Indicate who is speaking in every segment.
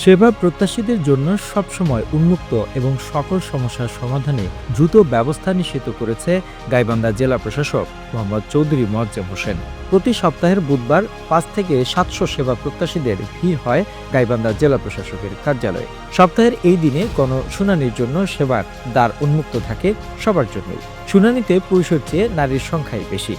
Speaker 1: সেবা প্রত্যাশীদের জন্য সবসময় উন্মুক্ত এবং সকল সমস্যার সমাধানে দ্রুত ব্যবস্থা নিশ্চিত করেছে গাইবান্ধা জেলা প্রশাসক মোহাম্মদ চৌধুরী মোয়াজ্জেম হোসেন। প্রতি সপ্তাহের বুধবার ৫ থেকে ৭০০ সেবা প্রত্যাশীদের ভিড় হয় গাইবান্ধা জেলা প্রশাসকের কার্যালয়ে। সপ্তাহের এই দিনে গণশুনানির জন্য সেবার দ্বার উন্মুক্ত থাকে সবার জন্যই। শুনানিতে পুরুষের চেয়ে নারীর সংখ্যাই বেশি।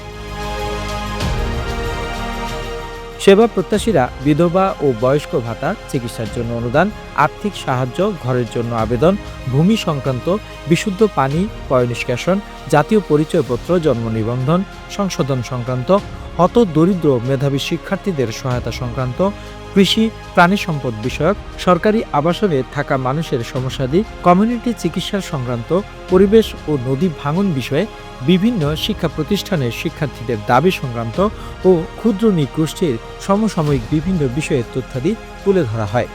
Speaker 1: সেবা প্রত্যাশীরা বিধবা ও বয়স্ক ভাতা, চিকিৎসার জন্য অনুদান, আর্থিক সাহায্য, ঘরের জন্য আবেদন, ভূমি সংক্রান্ত, বিশুদ্ধ পানি, পয়ঃনিষ্কাশন, জাতীয় পরিচয়পত্র, জন্ম নিবন্ধন সংশোধন সংক্রান্ত, হত দরিদ্র মেধাবী শিক্ষার্থীদের সহায়তা সংক্রান্ত, কৃষি, প্রাণী সম্পদ বিষয়ক, সরকারি আবাসনে থাকা মানুষের সমস্যাদি, কমিউনিটি চিকিৎসা সংক্রান্ত, পরিবেশ ও নদী ভাঙন বিষয়ে, বিভিন্ন শিক্ষা প্রতিষ্ঠানের শিক্ষার্থীদের দাবি সংক্রান্ত ও ক্ষুদ্র নৃগোষ্ঠীর সমসাময়িক বিভিন্ন বিষয়ের তথ্যাদি তুলে ধরা হয়।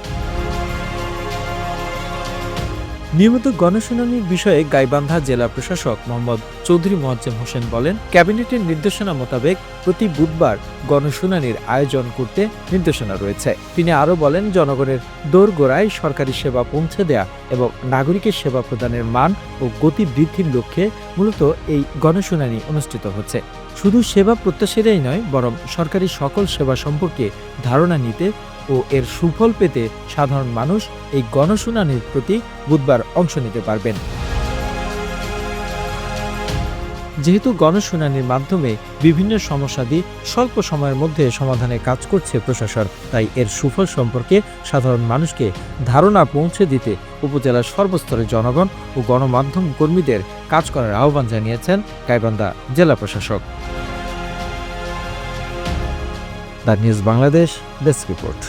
Speaker 1: নিয়মিত গণশুনানির বিষয়ে গাইবান্ধা জেলা প্রশাসক মোহাম্মদ চৌধুরী মোয়াজ্জেম হোসেন বলেন, ক্যাবিনেটের নির্দেশনা মোতাবেক প্রতি বুধবার গণশুনানির আয়োজন করতে নির্দেশনা রয়েছে। তিনি আরও বলেন, জনগণের দোরগোড়ায় সরকারি সেবা পৌঁছে দেয়া এবং নাগরিকের সেবা প্রদানের মান ও গতি বৃদ্ধির লক্ষ্যে মূলত এই গণশুনানি অনুষ্ঠিত হচ্ছে। শুধু সেবা প্রত্যাশীরাই নয়, বরং সরকারি সকল সেবা সম্পর্কে ধারণা নিতে ও এর সুফল পেতে সাধারণ মানুষ এই গণশুনানির প্রতি বুধবার অংশ নিতে পারবেন। যেহেতু গণশুনানির মাধ্যমে বিভিন্ন সমস্যাদি স্বল্প সময়ের মধ্যে সমাধানে কাজ করছে প্রশাসন, তাই এর সুফল সম্পর্কে সাধারণ মানুষকে ধারণা পৌঁছে দিতে উপজেলার সর্বস্তরের জনগণ ও গণমাধ্যম কর্মীদের কাজ করার আহ্বান জানিয়েছেন গাইবান্ধা জেলা প্রশাসক। The news Bangladesh desk report.